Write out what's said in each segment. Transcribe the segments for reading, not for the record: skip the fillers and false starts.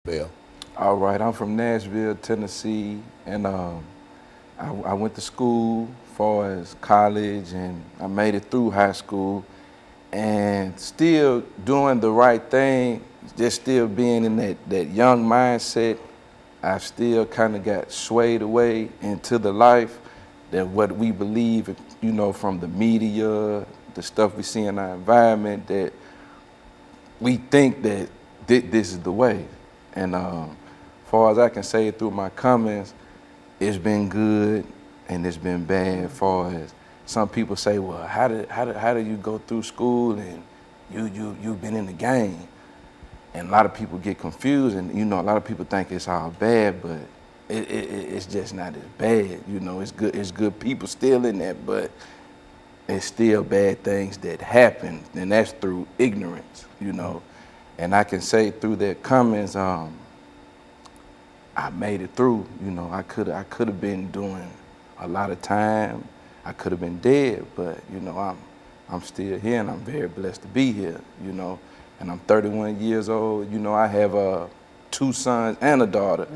Bill? All right, I'm from Nashville, Tennessee, and I went to school as far as college, and I made it through high school, and still doing the right thing, just still being in that young mindset. I still kind of got swayed away into the life that what we believe, you know, from the media, the stuff we see in our environment, that we think that this is the way. And as far as I can say through my comments, it's been good and it's been bad. As far as some people say, well, how do you go through school and you've been in the game? And a lot of people get confused, and you know, a lot of people think it's all bad, but it's just not as bad. You know, it's good people still in that, but it's still bad things that happen, and that's through ignorance. You know, and I can say through their comments, I made it through. You know, I could have been doing a lot of time. I could have been dead, but you know, I'm still here, and I'm very blessed to be here. You know. And I'm 31 years old. You know, I have 2 sons and a daughter.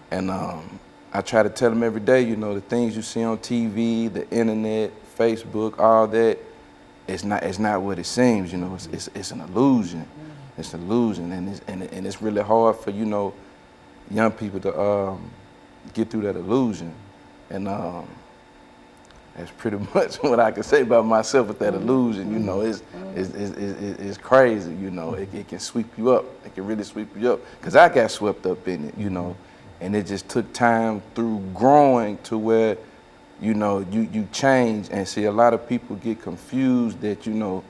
And I try to tell them every day, you know, the things you see on TV, the internet, Facebook, all that, it's not what it seems. You know, it's an illusion. It's an illusion, and it's really hard for, you know, young people to get through that illusion. And that's pretty much what I can say about myself with that illusion. You know, it's crazy. You know, it can sweep you up. It can really sweep you up. Cause I got swept up in it. You know, and it just took time through growing to where, you know, you change. And see, a lot of people get confused that, you know,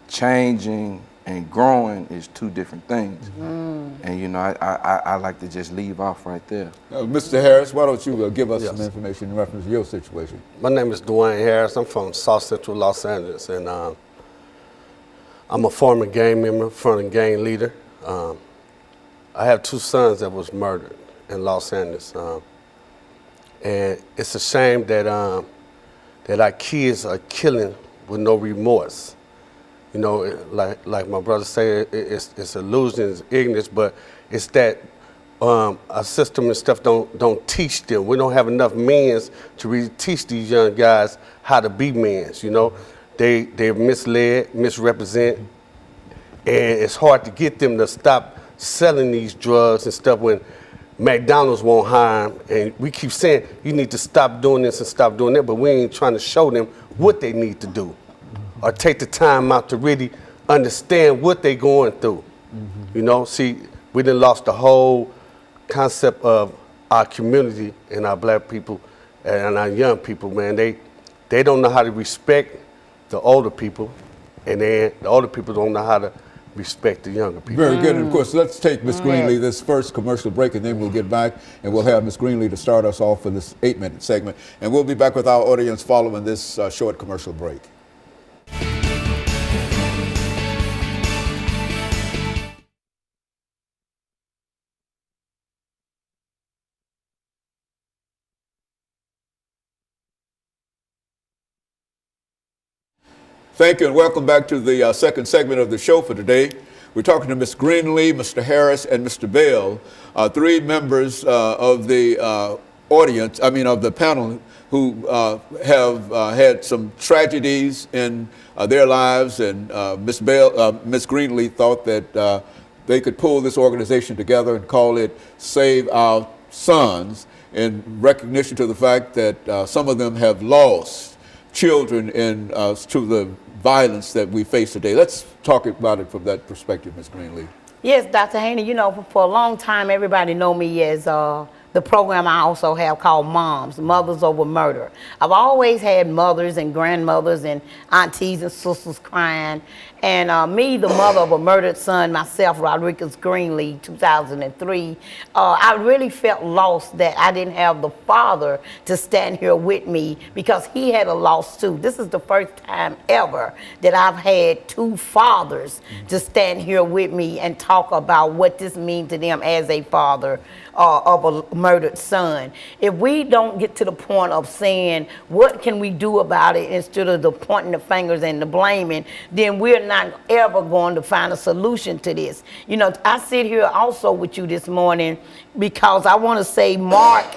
changing and growing is 2 different things. And you know, I like to just leave off right there. Mr. Harris, why don't you give us some information in reference to your situation? My name is Dwayne Harris. I'm from South Central Los Angeles, and I'm a former gang member, former gang leader. I have 2 sons that was murdered in Los Angeles, and it's a shame that that our kids are killing with no remorse. You know, like my brother said, it's illusion, it's ignorance, but it's that our system and stuff don't teach them. We don't have enough means to really teach these young guys how to be men. You know, they're misled, misrepresent, and it's hard to get them to stop selling these drugs and stuff when McDonald's won't hire them. And we keep saying you need to stop doing this and stop doing that, but we ain't trying to show them what they need to do, or take the time out to really understand what they're going through. You know, see, we done lost the whole concept of our community and our black people and our young people, man. They don't know how to respect the older people, and then the older people don't know how to respect the younger people. Very good. And of course, let's take Ms. Greenlee this first commercial break, and then we'll get back and we'll have Ms. Greenlee to start us off for this 8-minute segment. And we'll be back with our audience following this short commercial break. Thank you, and welcome back to the second segment of the show for today. We're talking to Ms. Greenlee, Mr. Harris, and Mr. Bell, 3 members of the audience, of the panel, who have had some tragedies in their lives. And Ms. Greenlee thought that they could pull this organization together and call it Save Our Sons, in recognition to the fact that some of them have lost children to the violence that we face today. Let's talk about it from that perspective, Ms. Greenlee. Yes, Dr. Haney, you know, for a long time, everybody know me as the program I also have called Moms, Mothers Over Murder. I've always had mothers and grandmothers and aunties and sisters crying. And me, the mother of a murdered son, myself, Rodriguez Greenlee, 2003, I really felt lost that I didn't have the father to stand here with me, because he had a loss too. This is the first time ever that I've had 2 fathers to stand here with me and talk about what this means to them as a father of a murdered son. If we don't get to the point of saying, what can we do about it instead of the pointing the fingers and the blaming, then we're not ever going to find a solution to this. You know, I sit here also with you this morning because I want to say March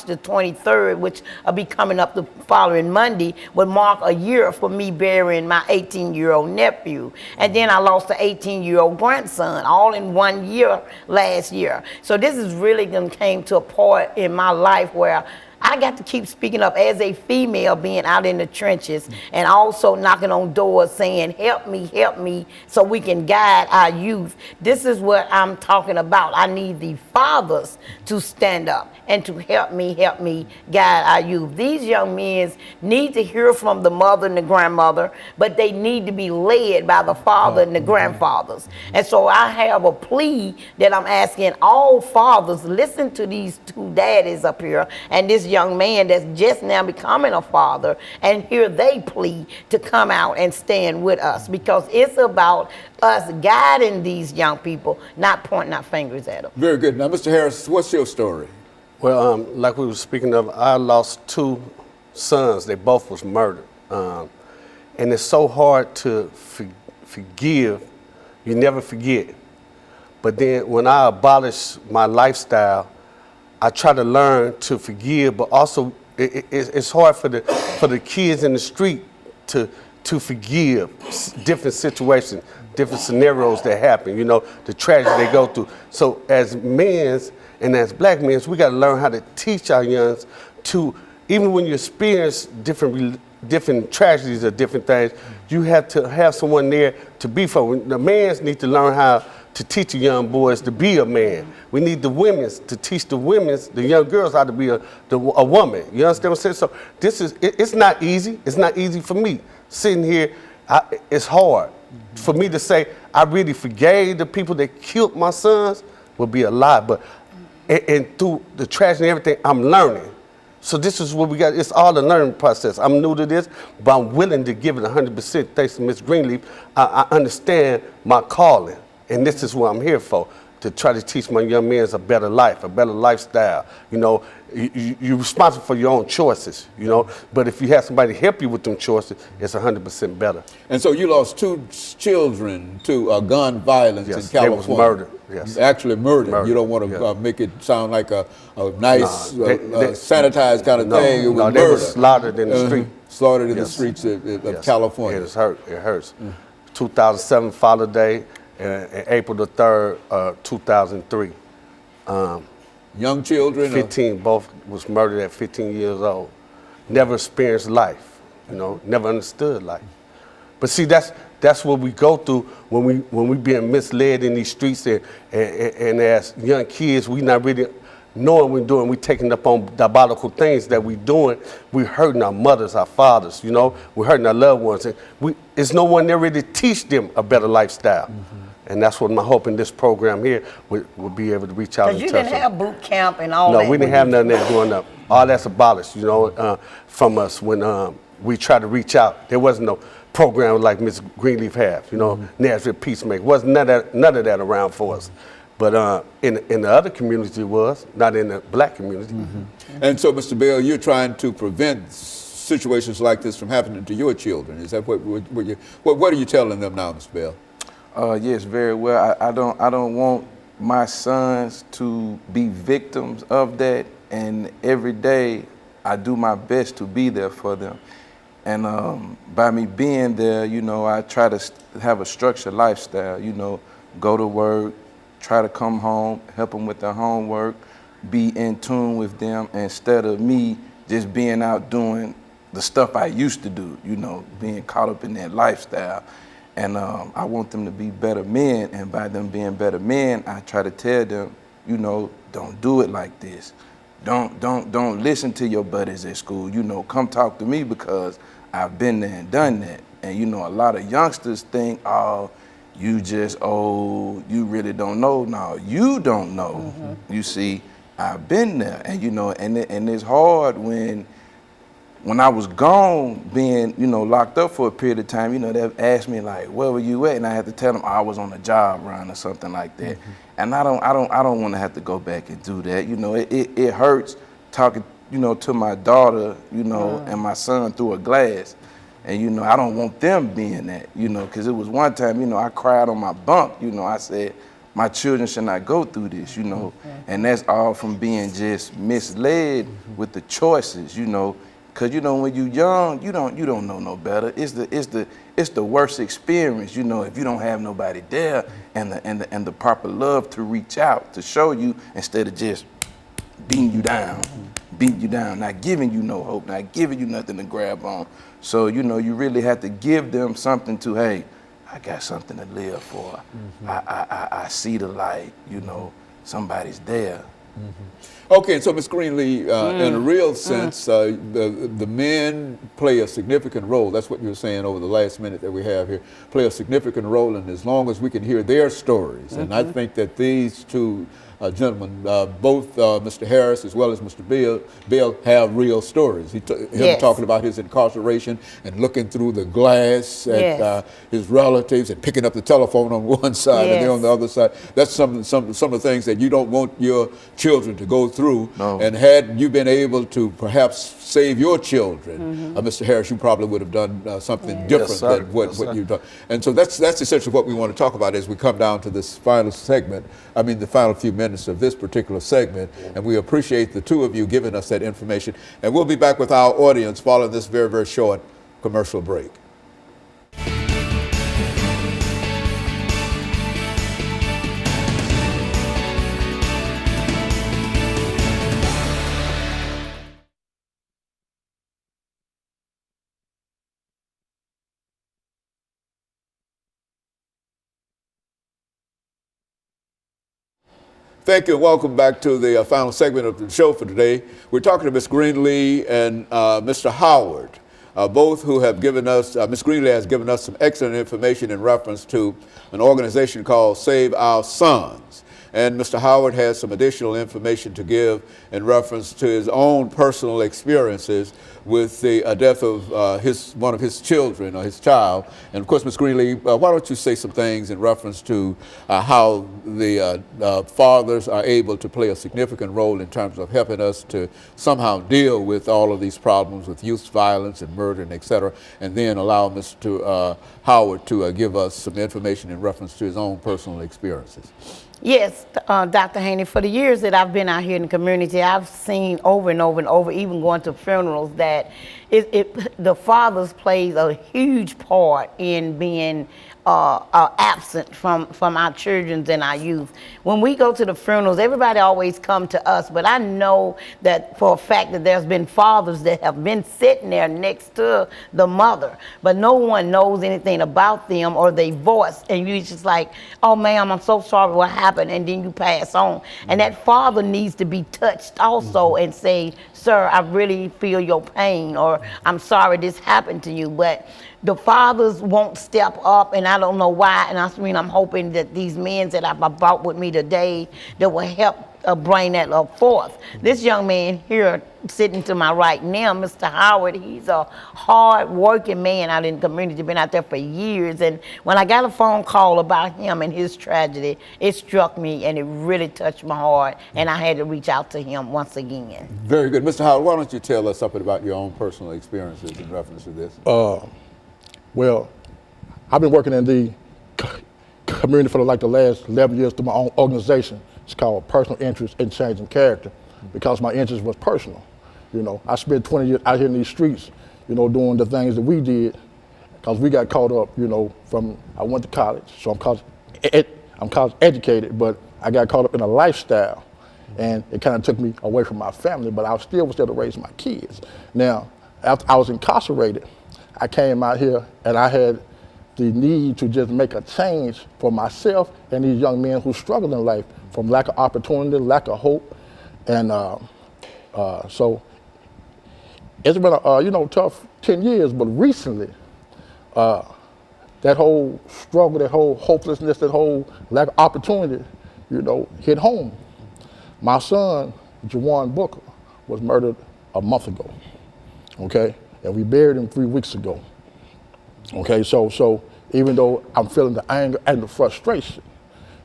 the 23rd, which will be coming up the following Monday, would mark a year for me burying my 18-year-old nephew. And then I lost an 18-year-old grandson all in 1 year last year. So this is really came to a point in my life where I got to keep speaking up as a female, being out in the trenches and also knocking on doors saying, help me, so we can guide our youth. This is what I'm talking about. I need the fathers to stand up and to help me guide our youth. These young men need to hear from the mother and the grandmother, but they need to be led by the father and the grandfathers. And so I have a plea that I'm asking all fathers, listen to these two daddies up here and this young man that's just now becoming a father, and here they plead to come out and stand with us, because it's about us guiding these young people, not pointing our fingers at them. Very good. Now, Mr. Harris, what's your story? Well, like we were speaking of, I lost 2 sons. They both was murdered. And it's so hard to forgive. You never forget. But then when I abolished my lifestyle, I try to learn to forgive, but also it's hard for the kids in the street to forgive different situations, different scenarios that happen, you know, the tragedy they go through. So as men and as black men, we got to learn how to teach our youngs to, even when you experience different tragedies or different things, you have to have someone there to be for. The mans need to learn how to teach the young boys to be a man. We need the women to teach the young girls how to be a woman. You understand what I'm saying? So it's not easy. It's not easy for me. Sitting here, it's hard. For me to say I really forgave the people that killed my sons would be a lie. But and through the tragedy and everything, I'm learning. So this is what we got. It's all a learning process. I'm new to this, but I'm willing to give it 100%. Thanks to Ms. Greenlee, I understand my calling. And this is what I'm here for, to try to teach my young men a better life, a better lifestyle. You know, you're responsible for your own choices, you know, but if you have somebody to help you with them choices, it's 100% better. And so you lost 2 children to gun violence in California. They was murdered, yes. Actually murdered. You don't want to make it sound like a nice, sanitized kind of thing. It was no, they were slaughtered in the street. Slaughtered in the streets of California. It hurts. 2007 Father's Day. April the 3rd, 2003. Young children? 15, both was murdered at 15 years old. Never experienced life, you know, never understood life. But see, that's what we go through when we being misled in these streets, and as young kids, we not really knowing what we're doing. We taking up on diabolical things that we doing. We hurting our mothers, our fathers, you know, we're hurting our loved ones. And it's no one there really to teach them a better lifestyle. Mm-hmm. And that's what my hope in this program here will be able to reach out and touch them. Because you didn't have boot camp and all that. No, we didn't have none of that growing up. All that's abolished, you know, from us when we tried to reach out. There wasn't no program like Ms. Greenleaf has, you know, Nazareth Peacemaker. Wasn't none of that around for us. But in the other community was, not in the black community. Mm-hmm. And so, Mr. Bell, you're trying to prevent situations like this from happening to your children. Is that what are you telling them now, Mr. Bell? Yes, very well. I don't want my sons to be victims of that, and every day I do my best to be there for them. And by me being there, you know, I try to have a structured lifestyle, you know, go to work, try to come home, help them with their homework, be in tune with them, instead of me just being out doing the stuff I used to do, you know, being caught up in that lifestyle. And I want them to be better men, and by them being better men, I try to tell them, you know, don't do it like this. Don't listen to your buddies at school. You know, come talk to me because I've been there and done that. And you know, a lot of youngsters think, oh, you you really don't know. No, you don't know. Mm-hmm. You see, I've been there, and you know, and it's hard when when I was gone, being, you know, locked up for a period of time, you know, they asked me like, where were you at? And I had to tell them I was on a job run or something like that. And I don't want to have to go back and do that. You know, it hurts talking, you know, to my daughter, you know, and my son through a glass. And, you know, I don't want them being that, you know, because it was one time, you know, I cried on my bunk, you know, I said, my children should not go through this, you know. And that's all from being just misled with the choices, you know. Cause you know when you're young, you don't know no better. It's the worst experience, you know, if you don't have nobody there and the proper love to reach out to show you instead of just beating you down, not giving you no hope, not giving you nothing to grab on. So you know you really have to give them something to, hey, I got something to live for. I see the light, you know, somebody's there. Okay, and so Ms. Greenlee, in a real sense, the men play a significant role. That's what you were saying over the last minute that we have here. Play a significant role, and as long as we can hear their stories, and I think that these two gentlemen, both Mr. Harris as well as Mr. Bill have real stories. Him talking about his incarceration and looking through the glass at his relatives and picking up the telephone on one side and then on the other side. That's some of the things that you don't want your children to go through. No. And had you been able to perhaps save your children, Mr. Harris, you probably would have done something different than what you've done. And so that's essentially what we want to talk about as we come down to this final segment. I mean, the final few minutes of this particular segment, and we appreciate the two of you giving us that information. And we'll be back with our audience following this very, very short commercial break. Thank you, and welcome back to the final segment of the show for today. We're talking to Ms. Greenlee and Mr. Howard, both who have given us, Ms. Greenlee has given us some excellent information in reference to an organization called Save Our Sons. And Mr. Howard has some additional information to give in reference to his own personal experiences with the death of one of his children, or his child. And of course, Ms. Greenlee, why don't you say some things in reference to how the fathers are able to play a significant role in terms of helping us to somehow deal with all of these problems with youth violence and murder and et cetera, and then allow Mr. Howard to give us some information in reference to his own personal experiences. Yes, Dr. Haney, for the years that I've been out here in the community, I've seen over and over and over, even going to funerals, that the fathers plays a huge part in being absent from our children and our youth. When we go to the funerals, everybody always come to us, but I know that for a fact that there's been fathers that have been sitting there next to the mother, but no one knows anything about them or their voice, and you just like, oh ma'am, I'm so sorry what happened, and then you pass on. And that father needs to be touched also and say, sir, I really feel your pain, or I'm sorry this happened to you. But the fathers won't step up, and I don't know why. And I'm hoping that these men that I've brought with me today that will help bring that forth. This young man here sitting to my right now, Mr. Howard, he's a hard-working man out in the community, been out there for years. And when I got a phone call about him and his tragedy, it struck me and it really touched my heart, and I had to reach out to him once again. Very good. Mr. Howard, why don't you tell us something about your own personal experiences in reference to this? Well, I've been working in the community for like the last 11 years through my own organization. It's called Personal Interest in Changing Character, because my interest was personal. You know, I spent 20 years out here in these streets, you know, doing the things that we did, because we got caught up, you know, I went to college, so I'm college educated, but I got caught up in a lifestyle, and it kind of took me away from my family, but I still was there to raise my kids. Now, after I was incarcerated, I came out here and I had the need to just make a change for myself and these young men who struggle in life from lack of opportunity, lack of hope. And so it's been a tough 10 years, but recently, that whole struggle, that whole hopelessness, that whole lack of opportunity, you know, hit home. My son, Jawan Booker, was murdered a month ago. okay? And we buried him 3 weeks ago, okay? So even though I'm feeling the anger and the frustration,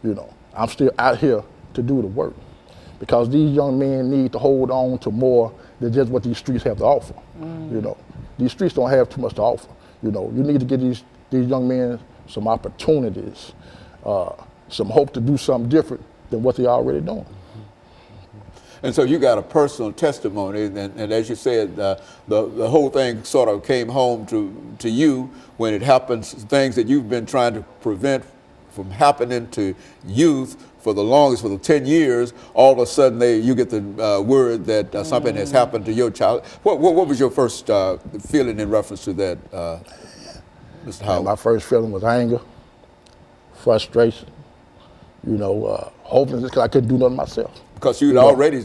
you know, I'm still out here to do the work because these young men need to hold on to more than just what these streets have to offer, you know. These streets don't have too much to offer, you know. You need to give these young men some opportunities, some hope to do something different than what they're already doing. And so you got a personal testimony, and as you said, the whole thing sort of came home to you when it happens, things that you've been trying to prevent from happening to youth for the longest, for the 10 years, all of a sudden you get the word that something has happened to your child. What was your first feeling in reference to that, Mr. Howard? My first feeling was anger, frustration, you know, hopelessness because I couldn't do nothing myself. Because you'd already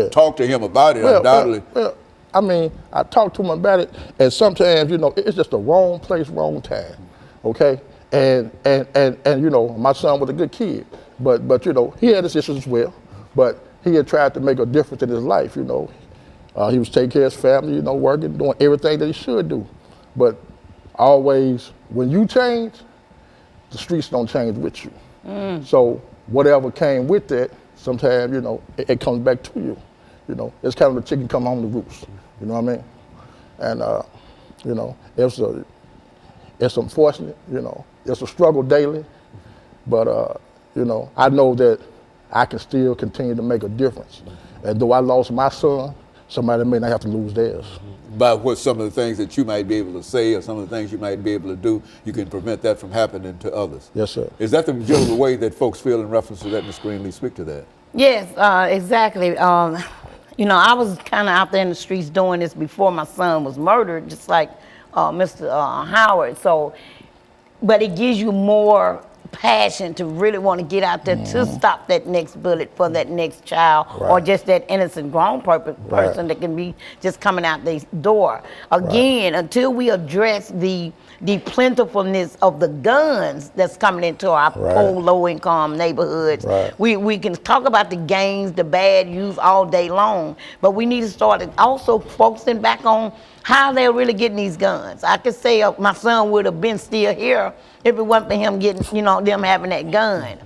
talked to him about it, undoubtedly. Well, I mean, I talked to him about it, and sometimes, you know, it's just the wrong place, wrong time, okay? And you know, my son was a good kid, but you know, he had his issues as well, but he had tried to make a difference in his life, you know. He was taking care of his family, you know, working, doing everything that he should do. But always, when you change, the streets don't change with you. So whatever came with that, sometimes, you know, it comes back to you. You know, it's kind of the chicken come home to roost. You know what I mean? And you know, it's unfortunate. You know, it's a struggle daily, but you know, I know that I can still continue to make a difference. And though I lost my son, somebody may not have to lose theirs. By what some of the things that you might be able to say or some of the things you might be able to do, you can prevent that from happening to others. Yes, sir. Is that the general way that folks feel in reference to that, Ms. Greenlee? Speak to that. Yes, exactly. You know, I was kind of out there in the streets doing this before my son was murdered, just like Mr. Howard. So, but it gives you more passion to really want to get out there to stop that next bullet for that next child, or just that innocent grown person that can be just coming out the door. Again, until we address the plentifulness of the guns that's coming into our poor, low-income neighborhoods. We can talk about the gangs, the bad youth all day long, but we need to start also focusing back on how they're really getting these guns. I could say my son would have been still here if it wasn't for him getting, you know, them having that gun.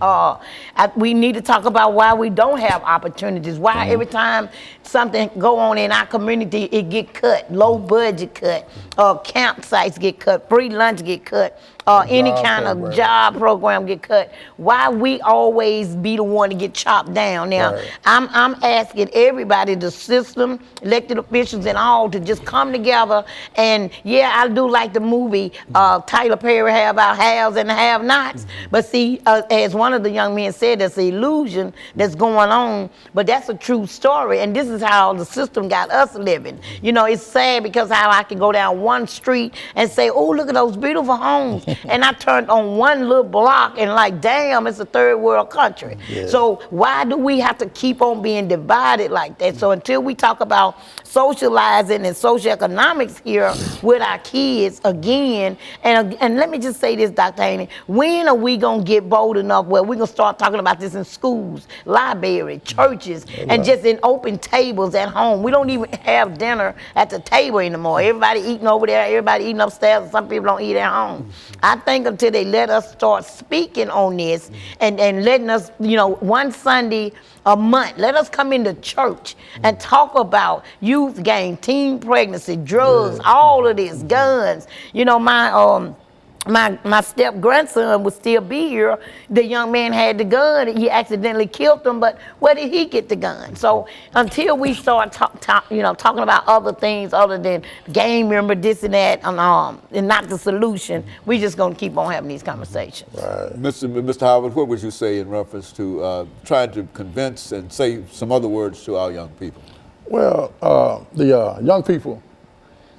We need to talk about why we don't have opportunities. Why every time something go on in our community, it get cut, low budget cut, campsites get cut, free lunch get cut, any kind of job program get cut. Why we always be the one to get chopped down? Now, I'm asking everybody, the system, elected officials and all, to just come together. And yeah, I do like the movie Tyler Perry, Have Our Haves and the Have-Nots. But see, as one of the young men said, that's an illusion that's going on, but that's a true story. And this is how the system got us living. You know, it's sad because how I can go down one street and say, oh, look at those beautiful homes. And I turned on one little block and like, damn, it's a third world country. So why do we have to keep on being divided like that? So until we talk about socializing and socioeconomics here with our kids again, and let me just say this, Dr. Haney, when are we gonna get bold enough where we're gonna start talking about this in schools, libraries, churches, and just in open tables at home? We don't even have dinner at the table anymore. Everybody eating over there, everybody eating upstairs, and some people don't eat at home. I think until they let us start speaking on this and letting us, you know, one Sunday a month, let us come into church and talk about youth gang, teen pregnancy, drugs, all of this, guns. You know, my step grandson would still be here. The young man had the gun. He accidentally killed him, but where did he get the gun? So until we start talking about other things other than gang member, this and that, and not the solution, we just gonna keep on having these conversations. Mr. Howard, what would you say in reference to trying to convince and say some other words to our young people? Well, the young people,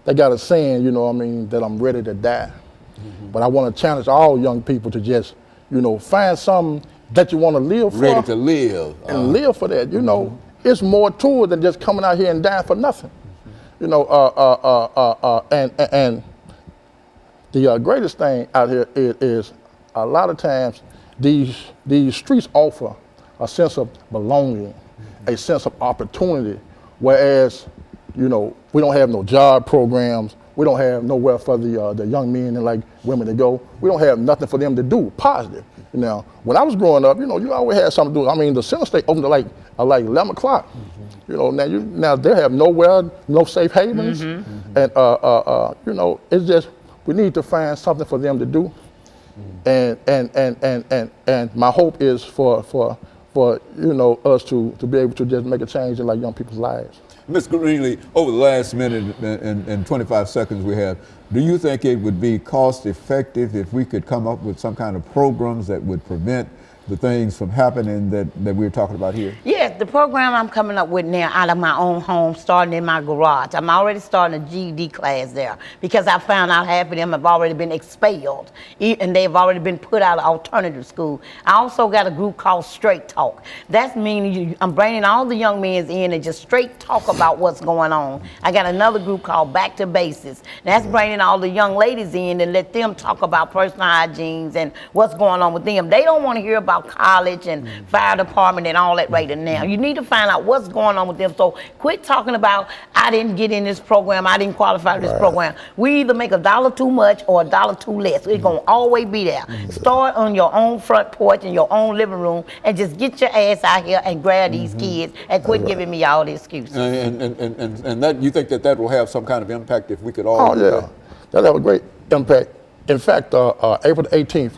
they got a saying, you know what I mean, that I'm ready to die. But I want to challenge all young people to just, you know, find something that you want to live for. Ready to live. And live for that. You know, it's more to it than just coming out here and dying for nothing. You know, and the greatest thing out here is a lot of times these streets offer a sense of belonging, a sense of opportunity, whereas, you know, We don't have no job programs. We don't have nowhere for the young men and like women to go. We don't have nothing for them to do positive. You know, when I was growing up, you know, you always had something to do. I mean, the center state opened at like 11 o'clock. You know, now they have nowhere, no safe havens, and you know, it's just we need to find something for them to do. And my hope is for you know us to be able to just make a change in like young people's lives. Ms. Greenlee, over the last minute and 25 seconds we have, do you think it would be cost effective if we could come up with some kind of programs that would prevent the things from happening that we're talking about here? Yes, the program I'm coming up with now out of my own home, starting in my garage. I'm already starting a GED class there because I found out half of them have already been expelled and they've already been put out of alternative school. I also got a group called Straight Talk. That's meaning I'm bringing all the young men in and just straight talk about what's going on. I got another group called Back to Basics. That's bringing all the young ladies in and let them talk about personal hygiene and what's going on with them. They don't want to hear about college and fire department and all that right now. You need to find out what's going on with them. So quit talking about, I didn't get in this program, I didn't qualify for this program. We either make $1 too much or $1 too less. It's going to always be there. Start on your own front porch in your own living room and just get your ass out here and grab these kids and quit giving me all the excuses. And that you think that will have some kind of impact if we could all do that? That'll have a great impact. In fact, April the 18th,